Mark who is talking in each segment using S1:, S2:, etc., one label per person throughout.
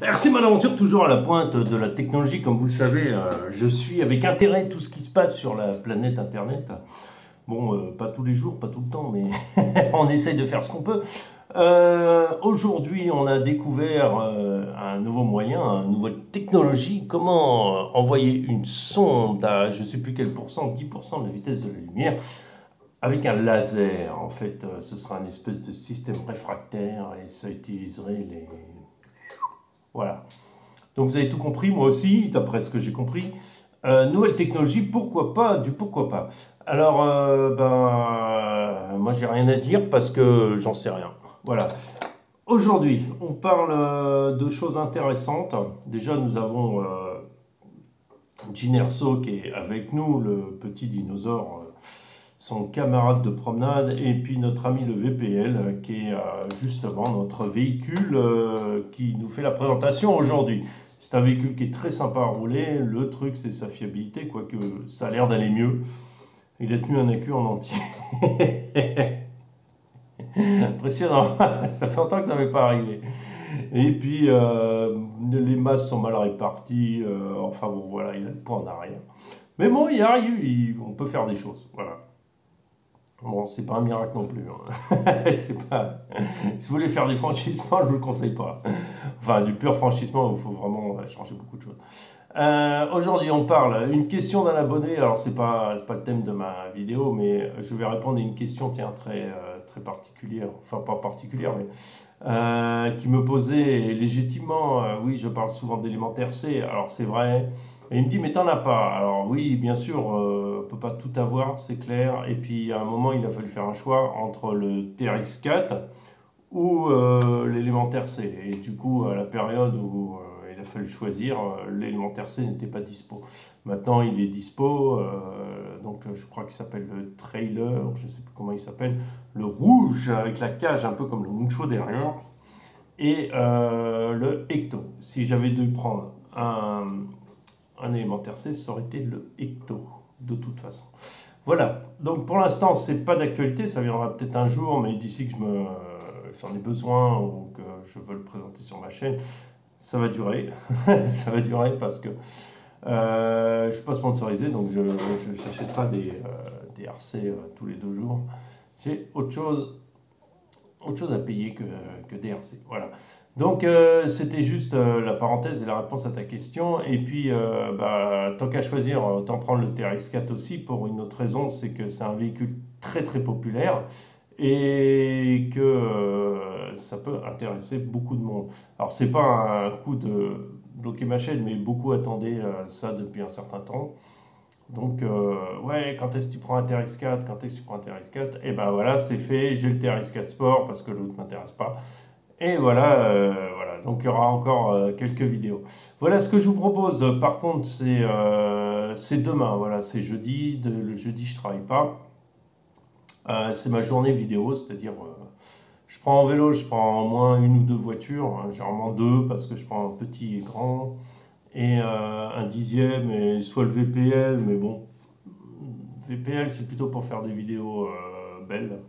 S1: RC Malaventure, toujours à la pointe de la technologie, comme vous le savez, je suis avec intérêt tout ce qui se passe sur la planète Internet. Bon, pas tous les jours, pas tout le temps, mais on essaye de faire ce qu'on peut. Aujourd'hui, on a découvert un nouveau moyen, une nouvelle technologie, comment envoyer une sonde à je ne sais plus quel pourcent, 10% de la vitesse de la lumière, avec un laser. En fait, ce sera un espèce de système réfractaire et ça utiliserait les... Voilà. Donc vous avez tout compris, moi aussi, d'après ce que j'ai compris. Nouvelle technologie, pourquoi pas, du pourquoi pas. Alors, moi j'ai rien à dire parce que j'en sais rien. Voilà. Aujourd'hui, on parle de choses intéressantes. Déjà, nous avons Ginerso qui est avec nous, le petit dinosaure, son camarade de promenade, et puis notre ami le VPL, qui est justement notre véhicule qui nous fait la présentation aujourd'hui. C'est un véhicule qui est très sympa à rouler. Le truc, c'est sa fiabilité, quoique ça a l'air d'aller mieux. Il a tenu un accu en entier. Impressionnant. Ça fait longtemps que ça m'est pas arrivé. Et puis, les masses sont mal réparties. Enfin bon, voilà, il a le poids en arrière. Mais bon, il arrive, on peut faire des choses. Voilà. Bon, c'est pas un miracle non plus. Hein. C'est pas... Si vous voulez faire du franchissement, je vous le conseille pas. Enfin, du pur franchissement, il faut vraiment changer beaucoup de choses. Aujourd'hui, on parle une question d'un abonné. Alors, c'est pas le thème de ma vidéo, mais je vais répondre à une question, tiens, très particulière. Enfin, pas particulière, mais qui me posait légitimement. Oui, je parle souvent d'élémentaire C. Alors, c'est vrai. Et il me dit, mais t'en as pas. Alors oui, bien sûr, on peut pas tout avoir, c'est clair. Et puis à un moment, il a fallu faire un choix entre le TRX4 ou l'élémentaire C. Et du coup, à la période où il a fallu choisir, l'élémentaire C n'était pas dispo. Maintenant, il est dispo. Donc je crois qu'il s'appelle le trailer, je sais plus comment il s'appelle. Le rouge avec la cage un peu comme le Muncho derrière. Et le Ecto. Si j'avais dû prendre un élémentaire C, ça aurait été le Ecto, de toute façon. Voilà, donc pour l'instant, c'est pas d'actualité, ça viendra peut-être un jour, mais d'ici que j'en ai besoin ou que je veux le présenter sur ma chaîne, ça va durer. Ça va durer parce que je ne suis pas sponsorisé, donc je n'achète pas des RC tous les 2 jours. J'ai autre chose à payer que des RC. Voilà. Donc c'était juste la parenthèse et la réponse à ta question. Et puis tant qu'à choisir, autant prendre le TRX4 aussi pour une autre raison, c'est que c'est un véhicule très très populaire et que ça peut intéresser beaucoup de monde. Alors c'est pas un coup de bloquer ma chaîne, mais beaucoup attendaient ça depuis un certain temps. Donc, ouais, quand est-ce que tu prends un TRX4? Quand est-ce que tu prends un TRX4? Et ben voilà, c'est fait, j'ai le TRX4 Sport parce que l'autre ne m'intéresse pas. Et voilà, donc il y aura encore quelques vidéos. Voilà ce que je vous propose. Par contre, c'est demain, voilà, c'est jeudi. Le jeudi, je travaille pas. C'est ma journée vidéo, c'est-à-dire, je prends en vélo, je prends au moins 1 ou 2 voitures, hein, généralement 2 parce que je prends un petit et grand et un dixième, et soit le VPL, mais bon, VPL c'est plutôt pour faire des vidéos belles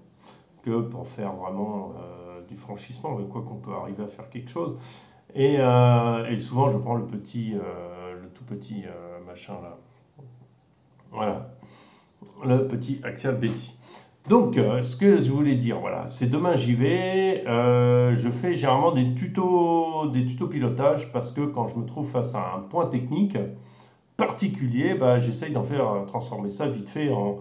S1: que pour faire vraiment du franchissement, mais quoi qu'on peut arriver à faire quelque chose. Et souvent je prends le tout petit machin là, voilà, le petit Axial Betty. Donc, ce que je voulais dire, voilà, c'est demain j'y vais. Je fais généralement des tutos pilotage parce que quand je me trouve face à un point technique particulier, j'essaye d'en faire transformer ça vite fait en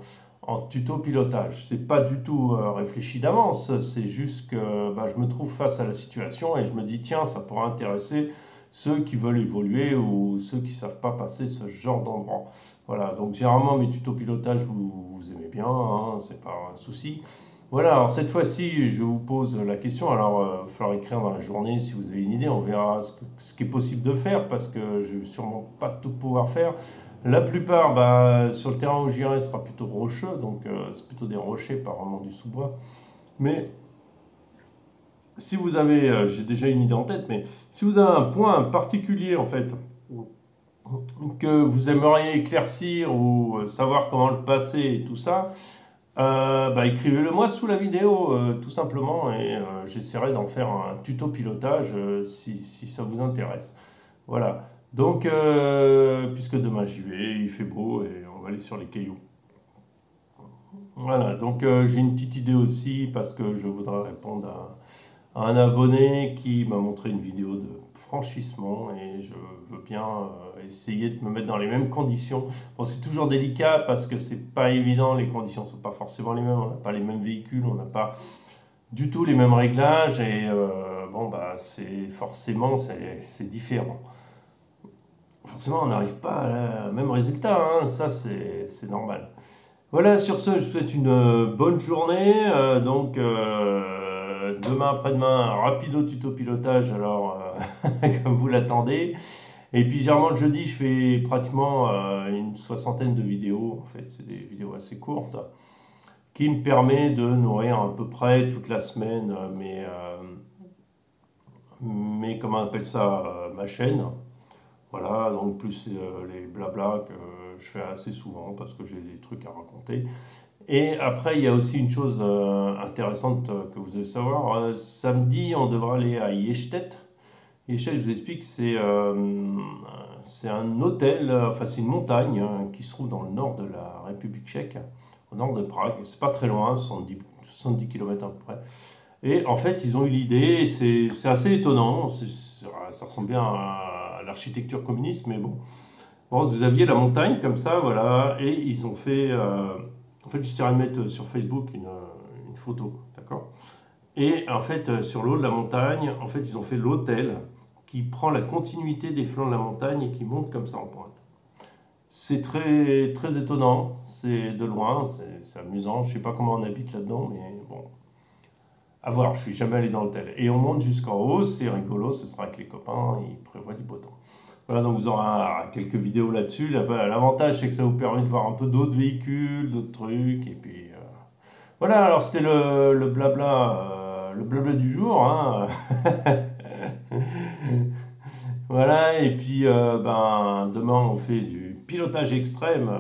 S1: tuto pilotage. C'est pas du tout réfléchi d'avance, c'est juste que je me trouve face à la situation et je me dis tiens, ça pourrait intéresser ceux qui veulent évoluer ou ceux qui savent pas passer ce genre d'endroit. Voilà, donc généralement mes tutos pilotage vous aimez bien, hein, c'est pas un souci. Voilà, alors cette fois-ci je vous pose la question, alors il va falloir écrire dans la journée si vous avez une idée, on verra ce qui est possible de faire parce que je vais sûrement pas tout pouvoir faire. La plupart, sur le terrain où j'irai, sera plutôt rocheux, donc c'est plutôt des rochers, pas vraiment du sous-bois. Mais si vous avez, j'ai déjà une idée en tête, mais si vous avez un point particulier en fait, que vous aimeriez éclaircir ou savoir comment le passer et tout ça, Bah, écrivez-le moi sous la vidéo, tout simplement, et j'essaierai d'en faire un tuto pilotage si ça vous intéresse. Voilà. Donc, puisque demain j'y vais, il fait beau et on va aller sur les cailloux. Voilà, donc j'ai une petite idée aussi parce que je voudrais répondre à un abonné qui m'a montré une vidéo de franchissement et je veux bien essayer de me mettre dans les mêmes conditions. Bon, c'est toujours délicat parce que c'est pas évident, les conditions sont pas forcément les mêmes, on n'a pas les mêmes véhicules, on n'a pas du tout les mêmes réglages et bon bah c'est forcément c'est différent. Forcément, on n'arrive pas au même résultat, hein, ça c'est normal. Voilà, sur ce, je vous souhaite une bonne journée. Demain après-demain, rapido tuto pilotage, alors comme vous l'attendez. Et puis, généralement, le jeudi, je fais pratiquement une soixantaine de vidéos. En fait, c'est des vidéos assez courtes qui me permet de nourrir à peu près toute la semaine comment on appelle ça, ma chaîne. Voilà, donc plus les blabla que je fais assez souvent parce que j'ai des trucs à raconter. Et après, il y a aussi une chose intéressante que vous devez savoir. Samedi, on devra aller à Yestet. Yestet, je vous explique, c'est un hôtel, enfin c'est une montagne qui se trouve dans le nord de la République tchèque, au nord de Prague. C'est pas très loin, 70 km à peu près. Et en fait, ils ont eu l'idée, c'est assez étonnant, ça ressemble bien à l'architecture communiste, mais bon. Bon, vous aviez la montagne comme ça, voilà, et ils ont fait. En fait, j'essaierai de mettre sur Facebook une photo, d'accord? Et en fait, sur le haut de la montagne, en fait, ils ont fait l'hôtel qui prend la continuité des flancs de la montagne et qui monte comme ça en pointe. C'est très, très étonnant, c'est de loin, c'est amusant. Je sais pas comment on habite là-dedans, mais bon, à voir, je suis jamais allé dans l'hôtel. Et on monte jusqu'en haut, c'est rigolo, ce sera avec les copains, ils prévoient du beau temps. Voilà, donc vous aurez quelques vidéos là-dessus. L'avantage, c'est que ça vous permet de voir un peu d'autres véhicules, d'autres trucs. Et puis voilà, alors c'était le blabla du jour, hein. Voilà, et puis demain on fait du pilotage extrême.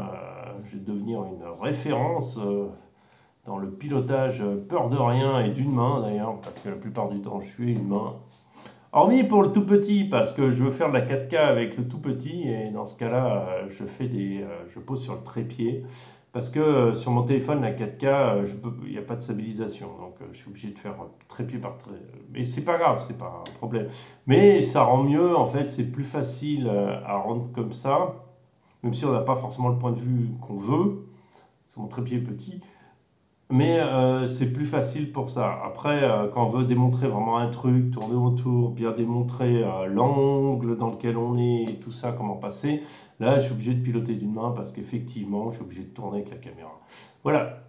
S1: Je vais devenir une référence dans le pilotage peur de rien et d'une main d'ailleurs, parce que la plupart du temps je suis une main. Hormis pour le tout petit, parce que je veux faire de la 4K avec le tout petit, et dans ce cas-là, je pose sur le trépied, parce que sur mon téléphone, la 4K, il n'y a pas de stabilisation, donc je suis obligé de faire trépied par trépied. Mais c'est pas grave, c'est pas un problème. Mais ça rend mieux, en fait, c'est plus facile à rendre comme ça, même si on n'a pas forcément le point de vue qu'on veut, parce que mon trépied est petit. Mais c'est plus facile pour ça. Après, quand on veut démontrer vraiment un truc, tourner autour, bien démontrer l'angle dans lequel on est et tout ça, comment passer, là, je suis obligé de piloter d'une main parce qu'effectivement, je suis obligé de tourner avec la caméra. Voilà.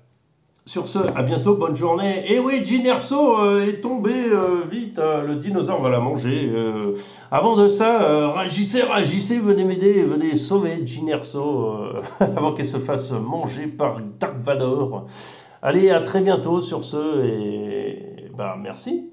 S1: Sur ce, à bientôt, bonne journée. Et oui, Jean Erso est tombé vite, le dinosaure va la manger. Avant de ça, réagissez, venez m'aider, venez sauver Jean Erso avant qu'elle se fasse manger par Dark Vador. Allez, à très bientôt sur ce, et bah merci.